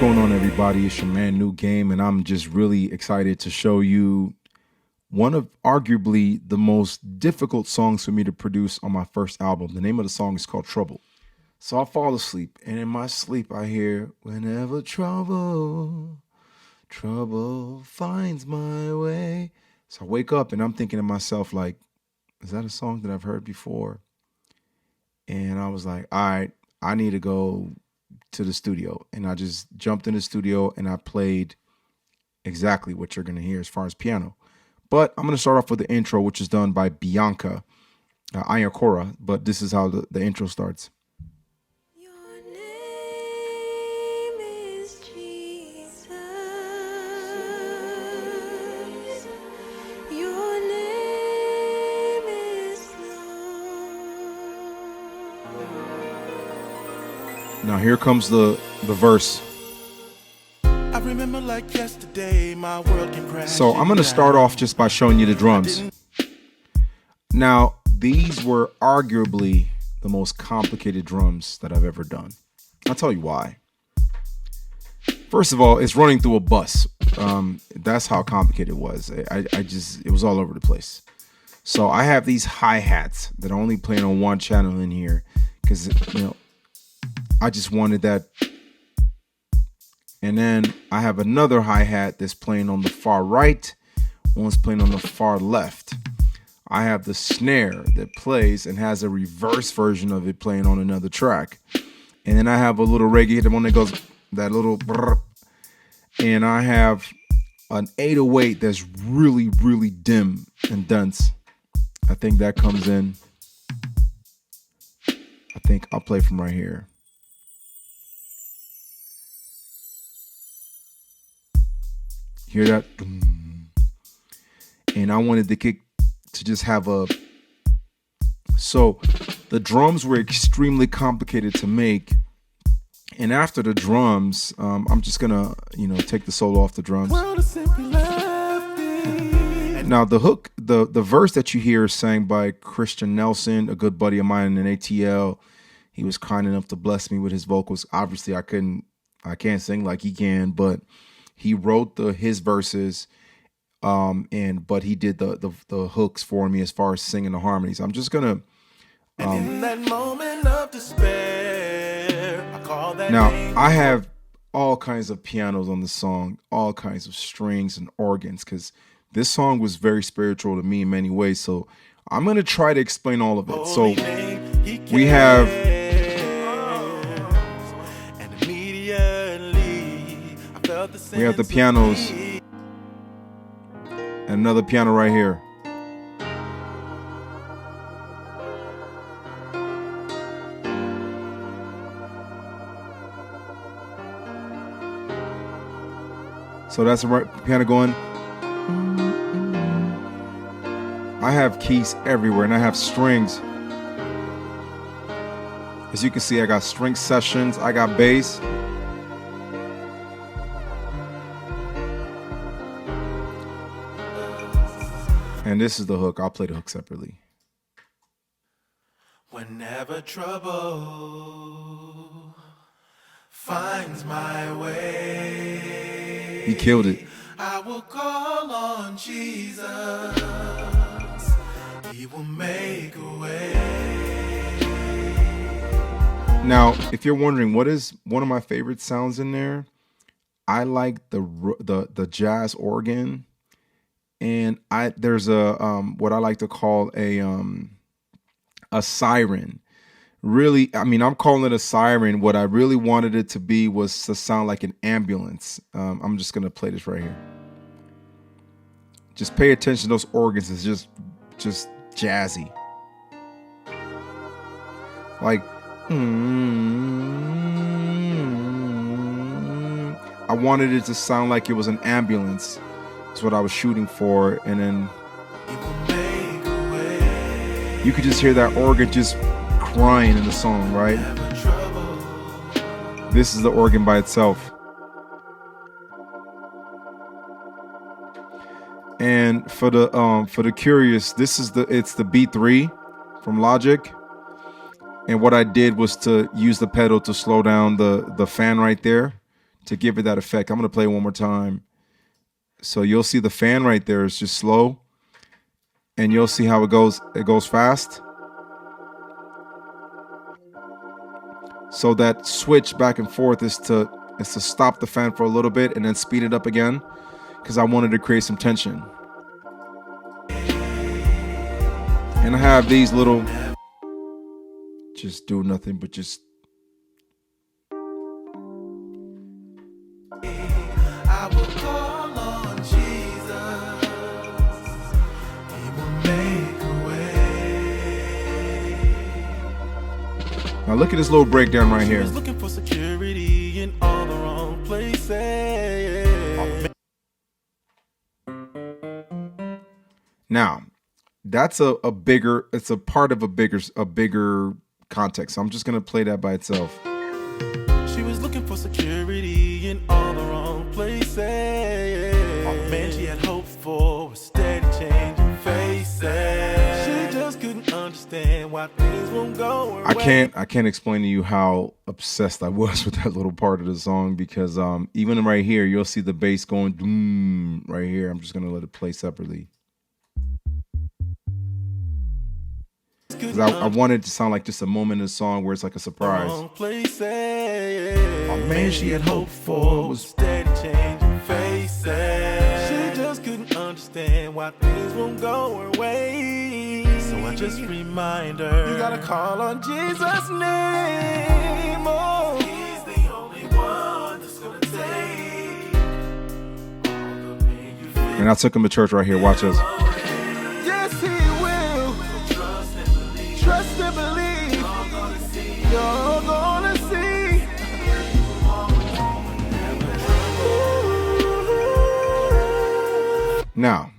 going on, everybody? It's your man NuuGame, and I'm just really excited to show you one of arguably the most difficult songs for me to produce on my first album. The name of the song is called Trouble. So I fall asleep, and in my sleep I hear, whenever trouble finds my way. So I wake up and I'm thinking to myself, like, is that a song that I've heard before? And I was like, all right, I need to go to the studio. And I just jumped in the studio and I played exactly what you're going to hear as far as piano. But I'm going to start off with the intro, which is done by Bianca, Ayakora. But this is how the intro starts. Your name is Jesus. Your name is Lord. Now here comes the verse. I remember like yesterday, my world came crashing. So I'm going to start off just by showing you the drums. Now, these were arguably the most complicated drums that I've ever done. I'll tell you why. First of all, it's running through a bus. That's how complicated it was. It was all over the place. So I have these hi-hats that are only playing on one channel in here because, I just wanted that. And then I have another hi-hat that's playing on the far right. One's playing on the far left. I have the snare that plays and has a reverse version of it playing on another track. And then I have a little reggae, the one that goes, that little brrr. And I have an 808 that's really, really dim and dense. I think that comes in. I think I'll play from right here. Hear that? And I wanted the kick to just have a... So the drums were extremely complicated to make. And after the drums, I'm just going to, take the solo off the drums. Now the hook, the verse that you hear is sang by Christian Nelson, a good buddy of mine in ATL. He was kind enough to bless me with his vocals. Obviously, I can't sing like he can, but he wrote his verses, but he did the hooks for me as far as singing the harmonies. I'm just gonna. In that moment of despair, I call that Now name. I have all kinds of pianos on the song, all kinds of strings and organs, because this song was very spiritual to me in many ways. So I'm gonna try to explain all of it. So we have. We have the pianos and another piano right here. So that's the right piano going. I have keys everywhere and I have strings. As you can see, I got string sessions, I got bass. And this is the hook. I'll play the hook separately. Whenever trouble finds my way, He killed it. I will call on Jesus. He will make a way. Now, if you're wondering what is one of my favorite sounds in there, I like the jazz organ. And there's a what I like to call a siren. Really, I'm calling it a siren. What I really wanted it to be was to sound like an ambulance. I'm just gonna play this right here. Just pay attention to those organs. It's just jazzy. Like, I wanted it to sound like it was an ambulance. That's what I was shooting for, and then you could just hear that organ just crying in the song, right? This is the organ by itself. And for the curious, it's the B3 from Logic. And what I did was to use the pedal to slow down the fan right there to give it that effect. I'm going to play it one more time. So you'll see the fan right there is just slow. And you'll see how it goes. It goes fast. So that switch back and forth is to stop the fan for a little bit and then speed it up again, because I wanted to create some tension. And I have these little, just do nothing but just. I will call on Jesus. He will make a way. Now look at this little breakdown right She here. was looking for security in all the wrong places. Now, that's a bigger, it's a part of a bigger context. So I'm just gonna play that by itself. She was looking for security in all the wrong places. All the man she had hoped for was steady changing faces. She just couldn't understand why things won't go her way. I can't explain to you how obsessed I was with that little part of the song, because even right here, you'll see the bass going doom right here. I'm just gonna let it play separately. Because I wanted it to sound like just a moment in the song where it's like a surprise. Wrong places. All the man she had hoped for was steady changing faces. She just couldn't understand why things won't go her way. So I just remind her, you gotta call on Jesus' name. Oh, he's the only one that's gonna take all the pain you feel. And I took him to church right here. Watch this. Yes, he will. Trust and believe. You're gonna see. Now,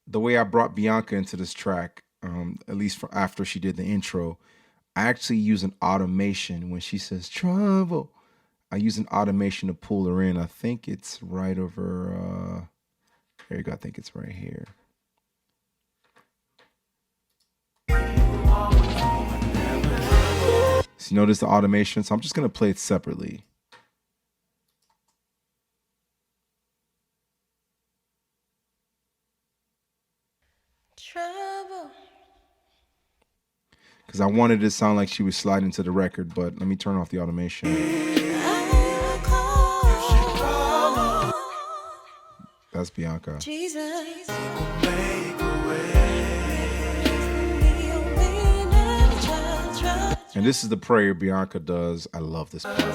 the way I brought Bianca into this track, at least for after she did the intro, I actually use an automation when she says trouble. I use an automation to pull her in. I think it's right over. There you go. I think it's right here. So you notice the automation. So I'm just gonna play it separately. Trouble. Because I wanted it to sound like she was sliding to the record, but let me turn off the automation. I call That's Bianca. Jesus. And this is the prayer Bianca does. I love this part. Dear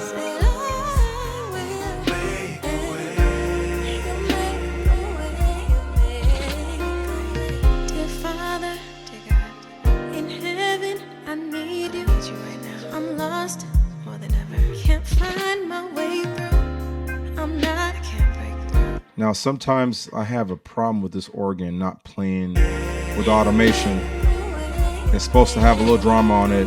Father, dear God, in heaven, I need you right now. I'm lost more than ever. Can't find my way through. I can't break through. Now, sometimes I have a problem with this organ not playing with automation. It's supposed to have a little drama on it.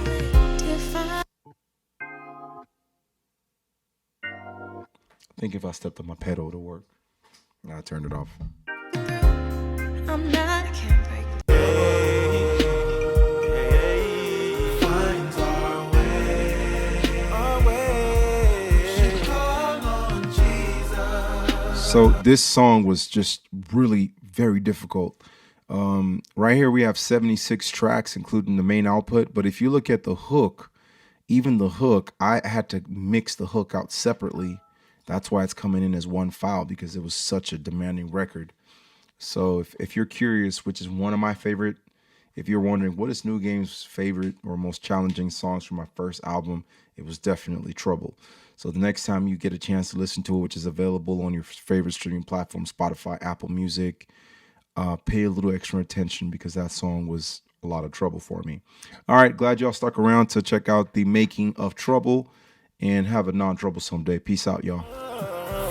I think if I stepped on my pedal, it'll work. And I turned it off. I'm not, I can't break Finds our way. Should call on Jesus. So this song was just really very difficult. Right here we have 76 tracks, including the main output. But if you look at the hook, even the hook, I had to mix the hook out separately. That's why it's coming in as one file, because it was such a demanding record. So if you're curious, which is one of my favorite, if you're wondering what is NuuGame's favorite or most challenging songs from my first album, it was definitely Trouble. So the next time you get a chance to listen to it, which is available on your favorite streaming platform, Spotify, Apple Music, pay a little extra attention, because that song was a lot of trouble for me. All right, glad y'all stuck around to check out the making of Trouble, and have a non-troublesome day. Peace out, y'all.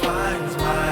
Finds my